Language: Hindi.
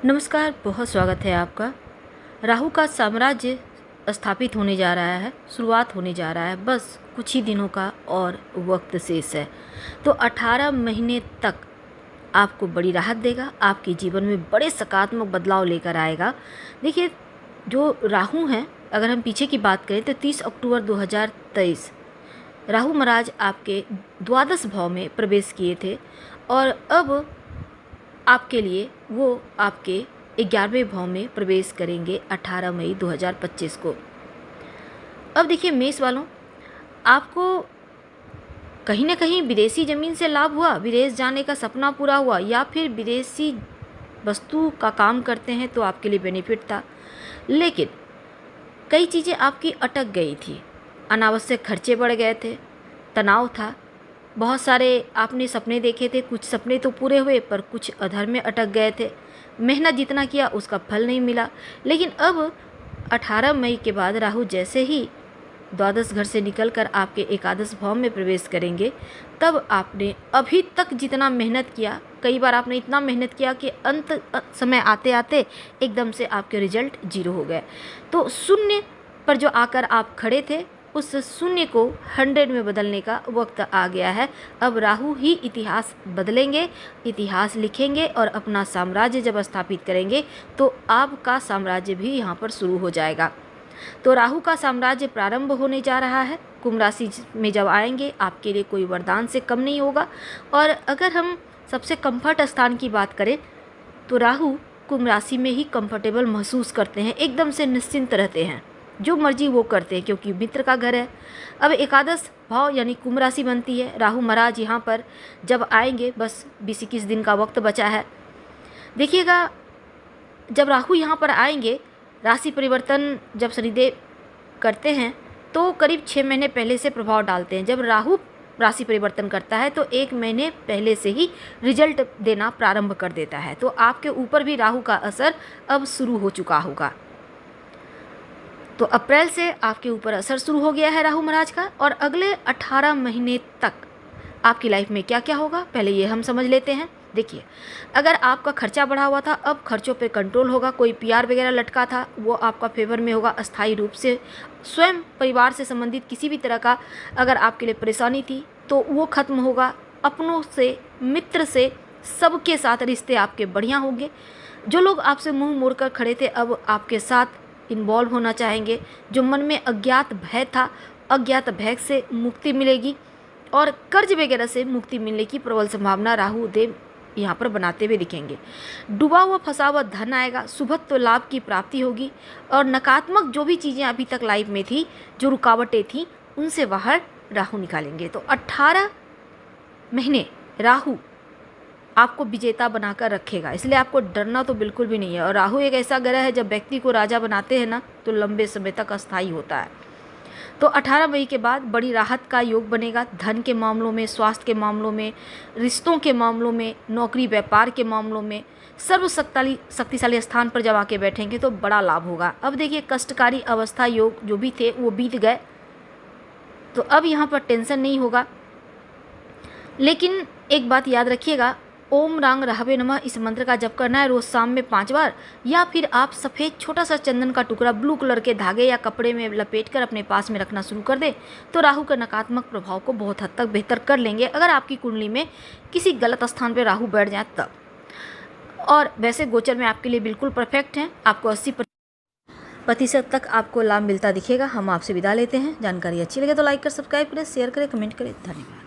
नमस्कार, बहुत स्वागत है आपका। राहु का साम्राज्य स्थापित होने जा रहा है, शुरुआत होने जा रहा है। बस कुछ ही दिनों का और वक्त शेष है। तो 18 महीने तक आपको बड़ी राहत देगा, आपके जीवन में बड़े सकारात्मक बदलाव लेकर आएगा। देखिए, जो राहु हैं, अगर हम पीछे की बात करें तो 30 अक्टूबर 2023 राहु महाराज आपके द्वादश भाव में प्रवेश किए थे और अब आपके लिए वो आपके 11वें भाव में प्रवेश करेंगे 18 मई 2025 को। अब देखिए मेष वालों, आपको कहीं ना कहीं विदेशी ज़मीन से लाभ हुआ, विदेश जाने का सपना पूरा हुआ, या फिर विदेशी वस्तु का काम करते हैं तो आपके लिए बेनिफिट था। लेकिन कई चीज़ें आपकी अटक गई थी, अनावश्यक खर्चे बढ़ गए थे, तनाव था, बहुत सारे आपने सपने देखे थे, कुछ सपने तो पूरे हुए पर कुछ अधर में अटक गए थे। मेहनत जितना किया उसका फल नहीं मिला। लेकिन अब 18 मई के बाद राहु जैसे ही द्वादश घर से निकलकर आपके एकादश भाव में प्रवेश करेंगे, तब आपने अभी तक जितना मेहनत किया, कई बार आपने इतना मेहनत किया कि अंत समय आते आते एकदम से आपके रिजल्ट 0 हो गए। तो शून्य पर जो आकर आप खड़े थे, उस शून्य को 100 में बदलने का वक्त आ गया है। अब राहु ही इतिहास बदलेंगे, इतिहास लिखेंगे और अपना साम्राज्य जब स्थापित करेंगे तो आपका साम्राज्य भी यहाँ पर शुरू हो जाएगा। तो राहु का साम्राज्य प्रारंभ होने जा रहा है। कुंभ राशि में जब आएंगे आपके लिए कोई वरदान से कम नहीं होगा। और अगर हम सबसे कंफर्ट स्थान की बात करें तो राहु कुंभ राशि में ही कंफर्टेबल महसूस करते हैं, एकदम से निश्चिंत रहते हैं, जो मर्जी वो करते हैं, क्योंकि मित्र का घर है। अब एकादश भाव यानी कुंभ राशि बनती है। राहु महाराज यहाँ पर जब आएंगे, बस 20-21 दिन का वक्त बचा है। देखिएगा, जब राहु यहाँ पर आएंगे, राशि परिवर्तन जब शनिदेव करते हैं तो करीब 6 महीने पहले से प्रभाव डालते हैं। जब राहु राशि परिवर्तन करता है तो 1 महीने पहले से ही रिजल्ट देना प्रारंभ कर देता है। तो आपके ऊपर भी राहु का असर अब शुरू हो चुका होगा। तो अप्रैल से आपके ऊपर असर शुरू हो गया है राहु महाराज का। और अगले 18 महीने तक आपकी लाइफ में क्या क्या होगा, पहले ये हम समझ लेते हैं। देखिए, अगर आपका खर्चा बढ़ा हुआ था, अब खर्चों पे कंट्रोल होगा। कोई पीआर वगैरह लटका था, वो आपका फेवर में होगा अस्थायी रूप से। स्वयं परिवार से संबंधित किसी भी तरह का अगर आपके लिए परेशानी थी तो वो खत्म होगा। अपनों से, मित्र से, सबके साथ रिश्ते आपके बढ़िया होंगे। जो लोग आपसे मुंह मोड़कर खड़े थे अब आपके साथ इन्वॉल्व होना चाहेंगे। जो मन में अज्ञात भय था, अज्ञात भय से मुक्ति मिलेगी और कर्ज वगैरह से मुक्ति मिलने की प्रबल संभावना राहु देव यहाँ पर बनाते हुए दिखेंगे। डूबा हुआ फंसा हुआ धन आएगा, शुभत्व लाभ की प्राप्ति होगी और नकारात्मक जो भी चीज़ें अभी तक लाइफ में थी, जो रुकावटें थी, उनसे बाहर राहु निकालेंगे। तो 18 महीने राहु आपको विजेता बनाकर रखेगा, इसलिए आपको डरना तो बिल्कुल भी नहीं है। और राहु एक ऐसा ग्रह है, जब व्यक्ति को राजा बनाते हैं ना, तो लंबे समय तक अस्थायी होता है। तो 18 मई के बाद बड़ी राहत का योग बनेगा। धन के मामलों में, स्वास्थ्य के मामलों में, रिश्तों के मामलों में, नौकरी व्यापार के मामलों में शक्तिशाली स्थान पर जब आके बैठेंगे तो बड़ा लाभ होगा। अब देखिए, कष्टकारी अवस्था योग जो भी थे वो बीत गए, तो अब यहाँ पर टेंशन नहीं होगा। लेकिन एक बात याद रखिएगा, ओम रांग रहवे नमः इस मंत्र का जप करना है रोज शाम में 5 बार। या फिर आप सफ़ेद छोटा सा चंदन का टुकड़ा ब्लू कलर के धागे या कपड़े में लपेटकर अपने पास में रखना शुरू कर दें, तो राहु का नकारात्मक प्रभाव को बहुत हद तक बेहतर कर लेंगे, अगर आपकी कुंडली में किसी गलत स्थान पर राहु बैठ जाए तब। और वैसे गोचर में आपके लिए बिल्कुल परफेक्ट हैं, आपको 80% तक आपको लाभ मिलता दिखेगा। हम आपसे विदा लेते हैं। जानकारी अच्छी लगे तो लाइक कर, सब्सक्राइब करें, शेयर करें, कमेंट करें। धन्यवाद।